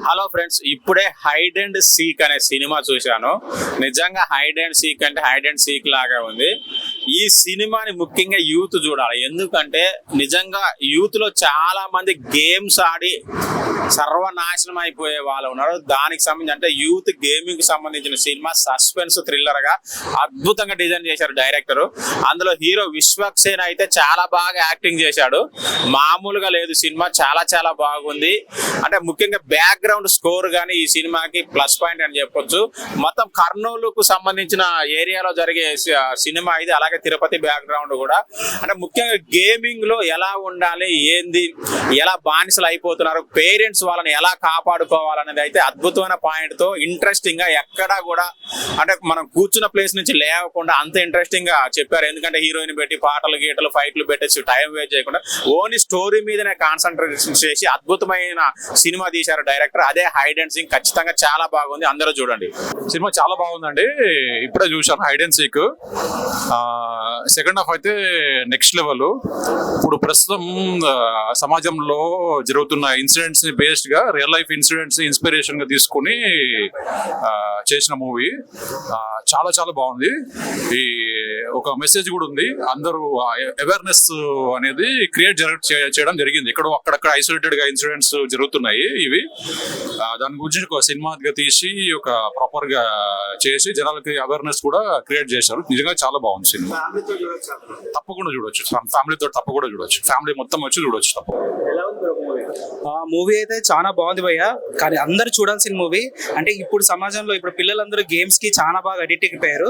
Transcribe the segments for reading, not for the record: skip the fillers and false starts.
Hello friends, ఇప్పుడే hide and seek అనే cinema చూశాను. నిజంగా హైడ్ అండ్ సీక్ అంటే హైడ్ అండ్ సీక్ లాగా ఉంది. ఈ సినిమాని ముఖ్యంగా యూత్ చూడాలి. ఎందుకంటే నిజంగా యూత్ లో చాలా మంది గేమ్స్ ఆడి సర్వనాశనం అయిపోయే వాళ్ళు ఉన్నారు. దానికి సంబంధించి అంటే యూత్ గేమింగ్ కి సంబంధించిన సినిమా సస్పెన్స్ థ్రిల్లర్ గా అద్భుతంగా డిజైన్ చేశారు డైరెక్టర్. అందులో హీరో విశ్వక్సేన్ అయితే చాలా బాగా యాక్టింగ్ చేశాడు. మామూలుగా లేదు సినిమా, చాలా చాలా బాగుంది. అంటే ముఖ్యంగా బ్యాక్గ్రౌండ్ స్కోర్ గానీ ఈ సినిమాకి ప్లస్ పాయింట్ అని చెప్పొచ్చు. మొత్తం కర్నూలుకు సంబంధించిన ఏరియాలో జరిగే సినిమా ఇది. అలాగే తిరుపతి బ్యాక్గ్రౌండ్ కూడా. అంటే ముఖ్యంగా గేమింగ్ లో ఎలా ఉండాలి, ఏంది, ఎలా బానిసలు అయిపోతున్నారు, పేరెంట్స్ వాళ్ళని ఎలా కాపాడుకోవాలనేది అయితే అద్భుతమైన పాయింట్ తో ఇంట్రెస్టింగ్ గా ఎక్కడా కూడా అంటే మనం కూర్చున్న ప్లేస్ నుంచి లేవకుండా అంత ఇంట్రెస్టింగ్ గా చెప్పారు. ఎందుకంటే హీరోయిన్ పెట్టి పాటలు గీటలు ఫైట్లు పెట్టేసి టైం వేస్ట్ చేయకుండా ఓన్లీ స్టోరీ మీదనే కాన్సన్ట్రేషన్ చేసి అద్భుతమైన సినిమా తీశారు డైరెక్టర్. అదే హైడ్ అండ్ సీక్. ఖచ్చితంగా చాలా బాగుంది, అందరూ చూడండి. సినిమా చాలా బాగుందండి. ఇప్పుడే చూశాను hide and seek. Second half అయితే నెక్స్ట్ లెవెల్. ఇప్పుడు ప్రస్తుతం సమాజంలో జరుగుతున్న ఇన్సిడెంట్స్ ని బేస్డ్ గా రియల్ లైఫ్ ఇన్సిడెంట్స్ ఇన్స్పిరేషన్ గా తీసుకుని చేసిన మూవీ. చాలా చాలా బాగుంది. ఈ ఒక మెసేజ్ కూడా ఉంది. అందరూ అవేర్నెస్ అనేది క్రియేట్ చేయడం జరిగింది. ఇక్కడ అక్కడక్కడ ఐసోలేటెడ్ గా ఇన్సిడెంట్స్ జరుగుతున్నాయి. ఇవి దాని గురించి ఒక సినిమాగా తీసి ఒక ప్రాపర్ గా చేసి జనాలకి అవేర్నెస్ కూడా క్రియేట్ చేశారు. నిజంగా చాలా బాగుంది సినిమా. తప్పకుండా చూడొచ్చు, ఫ్యామిలీతో తప్పకుండా చూడొచ్చు. ఫ్యామిలీ మొత్తం వచ్చి చూడొచ్చు తప్పకుండా. మూవీ అయితే చాలా బాగుంది భయ్య. కానీ అందరూ చూడాల్సిన మూవీ. అంటే ఇప్పుడు సమాజంలో ఇప్పుడు పిల్లలందరూ గేమ్స్ కి చాలా బాగా అడిక్ట్ అయిపోయారు.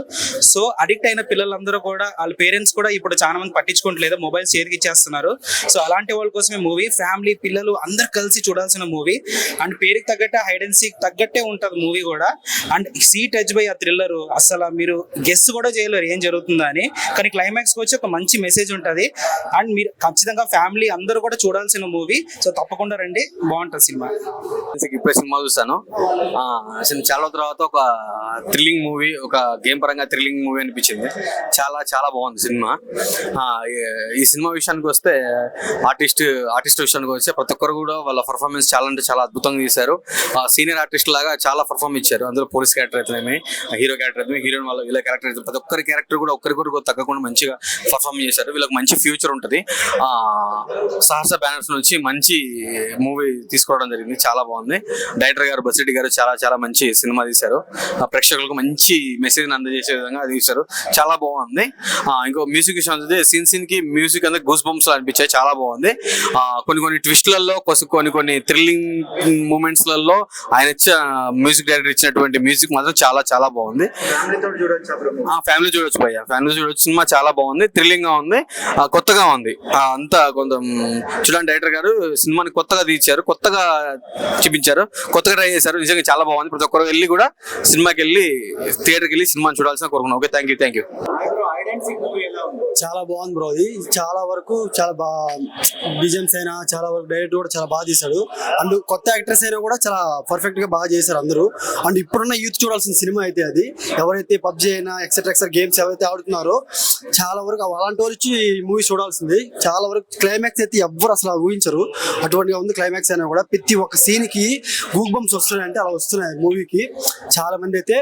సో అడిక్ట్ అయిన పిల్లలందరూ కూడా వాళ్ళ పేరెంట్స్ కూడా ఇప్పుడు చాలా మంది పట్టించుకోవట్లేదు, మొబైల్స్ చేతికి ఇచ్చేస్తున్నారు. సో అలాంటి వాళ్ళ కోసమే మూవీ. ఫ్యామిలీ పిల్లలు అందరు కలిసి చూడాల్సిన మూవీ. అండ్ పేరుకి తగ్గట్టే హైడ్ అండ్ సీక్ తగ్గట్టే ఉంటుంది మూవీ కూడా. అండ్ సీ టచ్ బై ఆ థ్రిల్లర్ అసలు మీరు గెస్ కూడా చేయలేరు ఏం జరుగుతుందా అని. కానీ క్లైమాక్స్ వచ్చి ఒక మంచి మెసేజ్ ఉంటుంది. అండ్ మీరు ఖచ్చితంగా ఫ్యామిలీ అందరూ కూడా చూడాల్సిన మూవీ. సో తప్పకుండా రండి, బాగుంటుంది సినిమా. ఇప్పుడే సినిమా చూస్తాను. చాలా తర్వాత ఒక థ్రిల్లింగ్ మూవీ, ఒక గేమ్ పరంగా థ్రిల్లింగ్ మూవీ అనిపించింది. చాలా చాలా బాగుంది సినిమా. ఈ సినిమా విషయానికి వస్తే ఆర్టిస్ట్ విషయానికి వస్తే ప్రతి ఒక్కరు కూడా వాళ్ళ పర్ఫార్మెన్స్ చాలా అంటే చాలా అద్భుతంగా తీశారు. సీనియర్ ఆర్టిస్ట్ లాగా చాలా పర్ఫార్మ్ ఇచ్చారు. అందులో పోలీస్ క్యారెక్టర్ అయితేనేమి, హీరో క్యారెక్టర్ అయితే, హీరోయిన్ వాళ్ళ వీళ్ళ క్యారెక్టర్ అయితే, ప్రతి ఒక్కరి క్యారెక్టర్ కూడా ఒక్కరికొకరు తగ్గకుండా మంచిగా పర్ఫార్మ్ చేశారు. వీళ్ళకి మంచి ఫ్యూచర్ ఉంటుంది. సాహస బ్యానర్స్ నుంచి మంచి మూవీ తీసుకోవడం జరిగింది. చాలా బాగుంది. డైరెక్టర్ గారు బసిరెడ్డి గారు చాలా చాలా మంచి సినిమా తీశారు. ప్రేక్షకులకు మంచి మెసేజ్ అందజేసే విధంగా తీశారు. చాలా బాగుంది. ఇంకో మ్యూజిక్ విషయం సీన్ కి మ్యూజిక్ అంతా గూస్ బంప్స్ అనిపించాయి. చాలా బాగుంది. కొన్ని ట్విస్ట్లలో, కొన్ని థ్రిల్లింగ్ మూమెంట్స్ లలో ఆయన మ్యూజిక్ డైరెక్టర్ ఇచ్చినటువంటి మ్యూజిక్ మాత్రం చాలా చాలా బాగుంది. ఫ్యామిలీ చూడొచ్చు భయ్య, ఫ్యామిలీ చూడొచ్చు. సినిమా చాలా బాగుంది, థ్రిల్లింగ్ గా ఉంది, కొత్తగా ఉంది. అంతా కొంచెం చూడండి. డైరెక్టర్ గారు సినిమాని కొత్తగా తీర్చారు, కొత్తగా చూపించారు, కొత్తగా ట్రై చేశారు. నిజంగా చాలా బాగుంది. ప్రతి ఒక్కరు వెళ్ళి కూడా సినిమాకి వెళ్ళి థియేటర్కి వెళ్ళి సినిమాని చూడాల్సిన కోరుకున్నాం. Okay, thank you. చాలా బాగుంది బ్రో. ఇది చాలా వరకు చాలా బాగా బిజిఎమ్స్ అయినా చాలా వరకు డైరెక్ట్ కూడా చాలా బాగా తీశాడు. అండ్ కొత్త యాక్టర్స్ అయినా కూడా చాలా పర్ఫెక్ట్ గా బాగా చేశారు అందరూ. అండ్ ఇప్పుడున్న యూత్ చూడాల్సిన సినిమా అయితే అది. ఎవరైతే పబ్జీ అయినా ఎక్సెట్రా గేమ్స్ ఎవరైతే ఆడుతున్నారో చాలా వరకు అలాంటి వాళ్ళు వచ్చి మూవీ చూడాల్సింది. చాలా వరకు క్లైమాక్స్ అయితే ఎవ్వరు అసలు ఊహించరు, అటువంటిగా ఉంది క్లైమాక్స్ అయినా కూడా. ప్రతి ఒక్క సీన్ కి గూస్ బంప్స్ వస్తున్నాయంటే అలా వస్తున్నాయి మూవీకి. చాలా మంది అయితే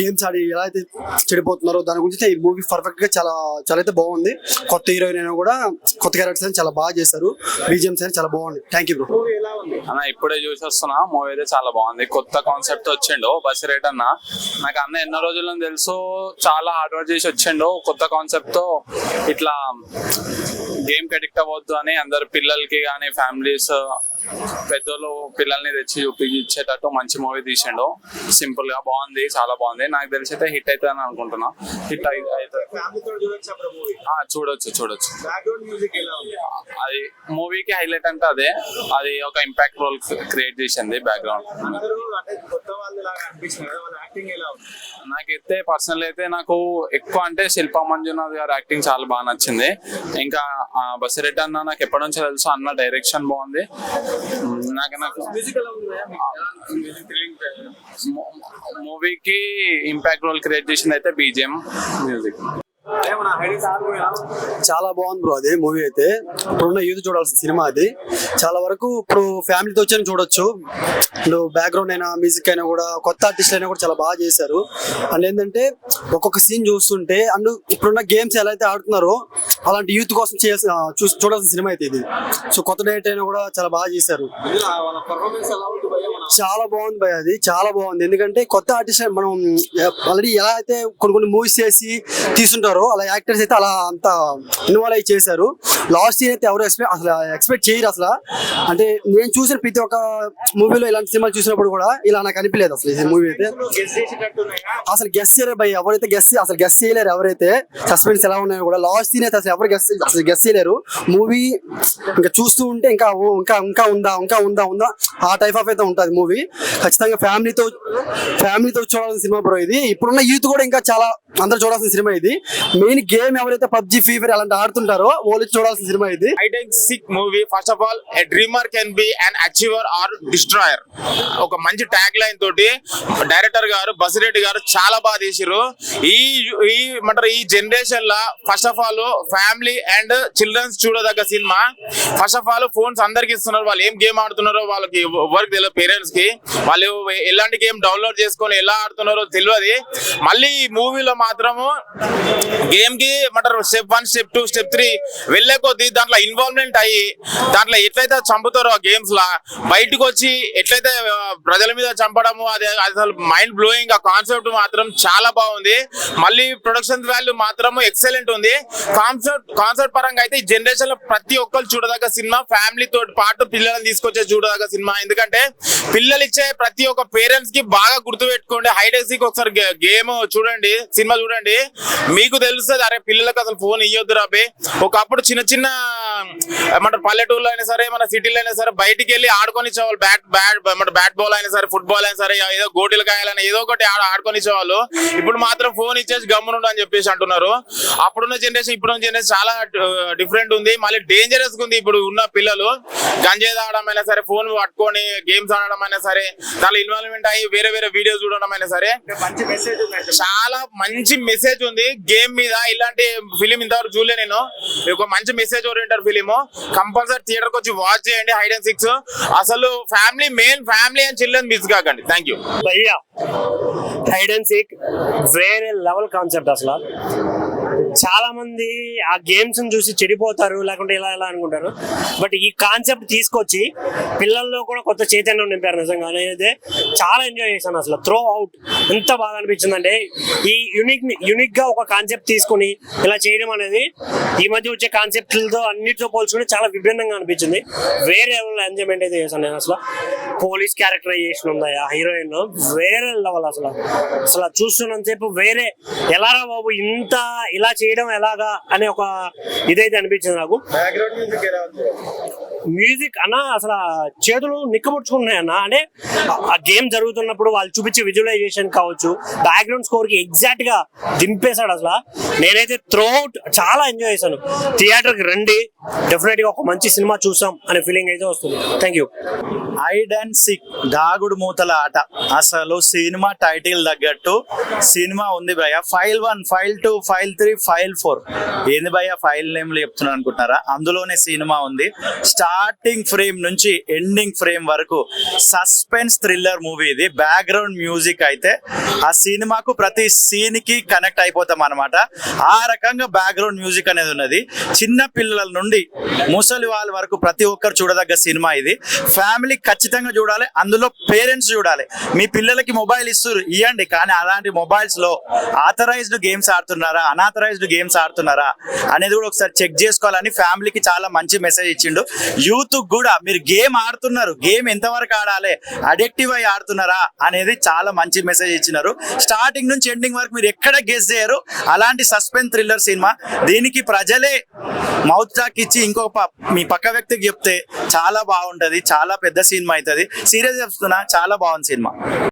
గేమ్స్ ఆడి ఎలా అయితే చెడిపోతున్నారో దాని గురించి ఈ మూవీ పర్ఫెక్ట్ గా చాలా చాలా అయితే బాగుంది. కొత్త హీరోయిన్ అయినా కూడా కొత్త క్యారెక్టర్స్ అయినా చాలా బాగా చేశారు. బీజిఎమ్స్ అయినా చాలా బాగుంది. Thank you bro. అన్న ఇప్పుడే చూసి వస్తున్నా. మూవీ అయితే చాలా బాగుంది. కొత్త కాన్సెప్ట్ వచ్చిండు బసిరెడ్డి అన్న. నాకు అన్న ఎన్నో రోజుల నుంచి తెలుసు, చాలా హార్డ్ వర్క్ చేసి వచ్చిండు కొత్త కాన్సెప్ట్ తో. ఇట్లా గేమ్ కి అడిక్ట్ అవ్వద్దు అని అందరు పిల్లలకి కానీ ఫ్యామిలీస్ పెద్దోళ్ళు పిల్లల్ని తెచ్చి చూపించేటట్టు మంచి మూవీ తీసిండు. సింపుల్ గా బాగుంది, చాలా బాగుంది. నాకు తెలిసి అయితే హిట్ అవుతుందని అనుకుంటున్నా. హిట్ అయితే చూడొచ్చు. అది మూవీకి హైలైట్ అంటే అదే. అది ఒక ఇంపాక్ట్ రోల్ క్రియేట్ చేసింది బ్యాక్గ్రౌండ్. నాకైతే పర్సనల్ అయితే నాకు ఎక్కువ అంటే శిల్పా మంజునాథ్ గారి యాక్టింగ్ చాలా బాగా నచ్చింది. ఇంకా బసిరెడ్డి అన్న నాకు ఎప్పటి నుంచో తెలుసు. అన్న డైరెక్షన్ బాగుంది. మూవీకి ఇంపాక్ట్ రోల్ క్రియేట్ చేసింది అయితే బీజిఎం మ్యూజిక్. చాలా బాగుంది బ్రో అది మూవీ అయితే. ఇప్పుడున్న యూత్ చూడాల్సిన సినిమా అది. చాలా వరకు ఇప్పుడు ఫ్యామిలీతో వచ్చి చూడొచ్చు. అండ్ బ్యాక్గ్రౌండ్ అయినా మ్యూజిక్ అయినా కూడా కొత్త ఆర్టిస్ట్ అయినా కూడా చాలా బాగా చేశారు. అండ్ ఏంటంటే ఒక్కొక్క సీన్ చూస్తుంటే అండ్ ఇప్పుడున్న గేమ్స్ ఎలా అయితే ఆడుతున్నారో అలాంటి యూత్ కోసం చూడాల్సిన సినిమా అయితే ఇది. సో కొత్త డేట్ అయినా కూడా చాలా బాగా చేశారు. చాలా బాగుంది భయ్, అది చాలా బాగుంది. ఎందుకంటే కొత్త ఆర్టిస్ట్ మనం ఆల్రెడీ ఎలా అయితే కొన్ని మూవీస్ చేసి తీసుంటారో అలా యాక్టర్స్ అయితే అలా అంత ఇన్వాల్వ్ అయ్యి చేశారు. లాస్ట్ సీన్ అయితే ఎవరు అసలు ఎక్స్పెక్ట్ చేయరు అసలు. అంటే నేను చూసిన ప్రతి ఒక్క మూవీలో ఇలాంటి సినిమాలు చూసినప్పుడు కూడా ఇలా నాకు అనిపించలేదు అసలు. ఈ మూవీ అయితే అసలు గెస్ చేయలేరు భయ్, ఎవరైతే గెస్ చేయలేరు. ఎవరైతే సస్పెన్స్ ఎలా ఉన్నాయో కూడా లాస్ట్ సీన్ అయితే అసలు ఎవరు గెస్ చేయలేరు. మూవీ ఇంకా చూస్తూ ఉంటే ఇంకా ఇంకా ఉందా ఆ టైప్ ఆఫ్ అయితే ఉంటుంది మూవీ. ఖచ్చితంగా ఫ్యామిలీతో చూడాల్సిన సినిమా బ్రో ఇది. ఇప్పుడున్న యూత్ కూడా ఇంకా చాలా అందరూ చూడాల్సిన సినిమా ఇది. మెయిన్ గేమ్ ఎవరైతే పబ్జి ఫ్రీ ఫైర్ అలాంటి ఆడుతుంటారో వాళ్ళు చూడాల్సిన సినిమా ఇది. Hide and seek movie first of all a dreamer can be an achiever or destroyer. ఒక మంచి ట్యాగ్ లైన్ తోటి డైరెక్టర్ గారు బసిరెడ్డి గారు చాలా బాగా తీసిరు. ఈ జనరేషన్ లా first of all family and children's చూడదగ్గ సినిమా. ఫస్ట్ ఆఫ్ ఆల్ ఫోన్స్ అందరికి ఇస్తున్నారు. వాళ్ళు ఏం గేమ్ ఆడుతున్నారో వాళ్ళకి ఎవరికి తెలియదు. పేరెంట్స్ కి వాళ్ళు ఎలాంటి గేమ్ డౌన్లోడ్ చేసుకొని ఎలా ఆడుతున్నారో తెలియదు. మళ్ళీ ఈ మూవీలో మాత్రము గేమ్ కి స్టెప్ 1 స్టెప్ 2 స్టెప్ 3 వెళ్లే కొద్దీ దాంట్లో ఇన్వాల్వ్మెంట్ అయ్యి దాంట్లో ఎట్లయితే చంపుతారో ఆ గేమ్స్ లా బయటకు వచ్చి ఎట్లయితే ప్రజల మీద చంపడము అది అసలు మైండ్ బ్లోయింగ్. ఆ కాన్సెప్ట్ మాత్రం చాలా బాగుంది. మళ్ళీ ప్రొడక్షన్ వాల్యూ మాత్రం ఎక్సలెంట్ ఉంది. కాన్సెప్ట్ పరంగా అయితే ఈ జనరేషన్ లో ప్రతి ఒక్కరు చూడదగ్గ సినిమా. ఫ్యామిలీ తోటి పాటు పిల్లలను తీసుకొచ్చే చూడదగ్గ సినిమా. ఎందుకంటే పిల్లలు ఇచ్చే ప్రతి ఒక్క పేరెంట్స్ కి బాగా గుర్తు పెట్టుకోండి. హైడ్ అండ్ సీక్ ఒకసారి గేమ్ చూడండి, సినిమా చూడండి, మీకు తెలుస్తుంది. అరే పిల్లలకు అసలు ఫోన్ ఇయ్యొద్దు రాబే. ఒకప్పుడు చిన్న చిన్న పల్లెటూరులో అయినా సరే మన సిటీలో అయినా సరే బయటికి వెళ్ళి ఆడుకొని ఇచ్చేవాళ్ళు. బ్యాట్ బాల్ అయినా సరే ఫుట్బాల్ అయినా సరే ఏదో గోటీలు కాయాలైనా ఏదో ఒకటి ఆడుకొని ఇచ్చేవాళ్ళు. ఇప్పుడు మాత్రం ఫోన్ ఇచ్చేసి గమ్మునుండు అని చెప్పేసి అంటున్నారు. అప్పుడున్న జనరేషన్ ఇప్పుడున్న జనరేషన్ చాలా డిఫరెంట్ ఉంది. మళ్ళీ డేంజరస్ ఉంది. ఇప్పుడు ఉన్న పిల్లలు గంజాయి తాగడం అయినా సరే, ఫోన్ పట్టుకొని గేమ్స్ ఆడడం అయినా సరే, దానిలో ఇన్వాల్వ్మెంట్ అయ్యి వేరే వీడియోస్ చూడడం అయినా సరే చాలా మంచి మెసేజ్ ఉంది గేమ్ మీద. ఇలాంటి ఫిలిం ఇంతవరకు చూడలే నేను. ఒక మంచి message oriented film. Compulsory theatre కి వచ్చి వాచ్ చేయండి హైడ్ అండ్ సీక్. అసలు ఫ్యామిలీ అండ్ చిల్డ్రన్ మిస్ కాకండి. థ్యాంక్ యూ భయ్యా. హైడ్ అండ్ సీక్ వేరే లెవెల్ కాన్సెప్ట్. అసలు చాలా మంది ఆ గేమ్స్ చూసి చెడిపోతారు, లేకుంటే ఇలా అనుకుంటారు. బట్ ఈ కాన్సెప్ట్ తీసుకొచ్చి పిల్లల్లో కూడా కొత్త చైతన్యం నింపారు. నిజంగా నేనైతే చాలా ఎంజాయ్ చేశాను. అసలు త్రో అవుట్ ఎంత బాగా అనిపించిందంటే ఈ యూనిక్ గా ఒక కాన్సెప్ట్ తీసుకుని ఇలా చేయడం అనేది ఈ మధ్య వచ్చే కాన్సెప్ట్లతో అన్నిటితో పోల్చుకుంటే చాలా విభిన్నంగా అనిపించింది. వేరే లెవెల్ ఎంజాయ్మెంట్ అయితే చేశాను నేను. అసలు పోలీస్ క్యారెక్టరైజేషన్ ఉంది ఆ హీరోయిన్, వేరే లెవెల్. అసలు చూస్తున్నంతసేపు వేరే ఎలారా బాబు ఇంత ఇలా చేయడం ఎలాగా అనే ఒక ఇదైతే అనిపించింది నాకు. మ్యూజిక్ అన్న అసలు చేతులు నిక్కబుచ్చుకుంటున్నాయి అన్న. అంటే ఆ గేమ్ జరుగుతున్నప్పుడు వాళ్ళు చూపించే విజువలైజేషన్ కావచ్చు, బ్యాక్గ్రౌండ్ స్కోర్ కి ఎగ్జాక్ట్ గా దింపేశాడు. అసలు నేనైతే త్రూఅవుట్ చాలా ఎంజాయ్ చేశాను. థియేటర్ కి రండి, డెఫినెట్ గా ఒక మంచి సినిమా చూసాం అనే ఫీలింగ్ అయితే వస్తుంది. Thank you. Hide and seek దాగుడు మూతల ఆట. అసలు సినిమా టైటిల్ తగ్గట్టు సినిమా ఉంది భయ్య. ఫైల్ 1, ఫైల్ 2, ఫైల్ 3, ఫైల్ 4 ఏంది భయ్య ఫైల్ నేమ్లు చెప్తున్నాను అనుకుంటున్నారా? అందులోనే సినిమా ఉంది. స్టార్టింగ్ ఫ్రేమ్ నుంచి ఎండింగ్ ఫ్రేమ్ వరకు సస్పెన్స్ థ్రిల్లర్ మూవీ ఇది. బ్యాక్గ్రౌండ్ మ్యూజిక్ అయితే ఆ సినిమాకు ప్రతి సీన్ కి కనెక్ట్ అయిపోతాం అనమాట. ఆ రకంగా బ్యాక్గ్రౌండ్ మ్యూజిక్ అనేది ఉన్నది. చిన్న పిల్లల నుండి ముసలి వాళ్ళ వరకు ప్రతి ఒక్కరు చూడదగ్గ సినిమా ఇది. ఫ్యామిలీ ఖచ్చితంగా చూడాలి. అందులో పేరెంట్స్ చూడాలి. మీ పిల్లలకి మొబైల్ ఇవ్వండి, కానీ అలాంటి మొబైల్స్ లో ఆథరైజ్డ్ గేమ్స్ ఆడుతున్నారా, అనాథరైజ్డ్ గేమ్స్ ఆడుతున్నారా అనేది కూడా ఒకసారి చెక్ చేసుకోవాలని ఫ్యామిలీకి చాలా మంచి మెసేజ్ ఇచ్చిండు. యూత్ కూడా మీరు గేమ్ ఆడుతున్నారు, గేమ్ ఎంతవరకు ఆడాలి, అడిక్టివ్ అయి ఆడుతున్నారా అనేది చాలా మంచి మెసేజ్ ఇచ్చినారు. స్టార్టింగ్ నుంచి ఎండింగ్ వరకు మీరు ఎక్కడ గెస్ చేయరు. అలాంటి సస్పెన్స్ థ్రిల్లర్ సినిమా. దీనికి ప్రజలే మౌత్ టాక్ ఇచ్చి మీ పక్క వ్యక్తికి చెప్తే చాలా బాగుంటది. చాలా పెద్ద సినిమా అవుతుంది. సీరియస్ చెప్తున్నా, చాలా బాగుంది సినిమా.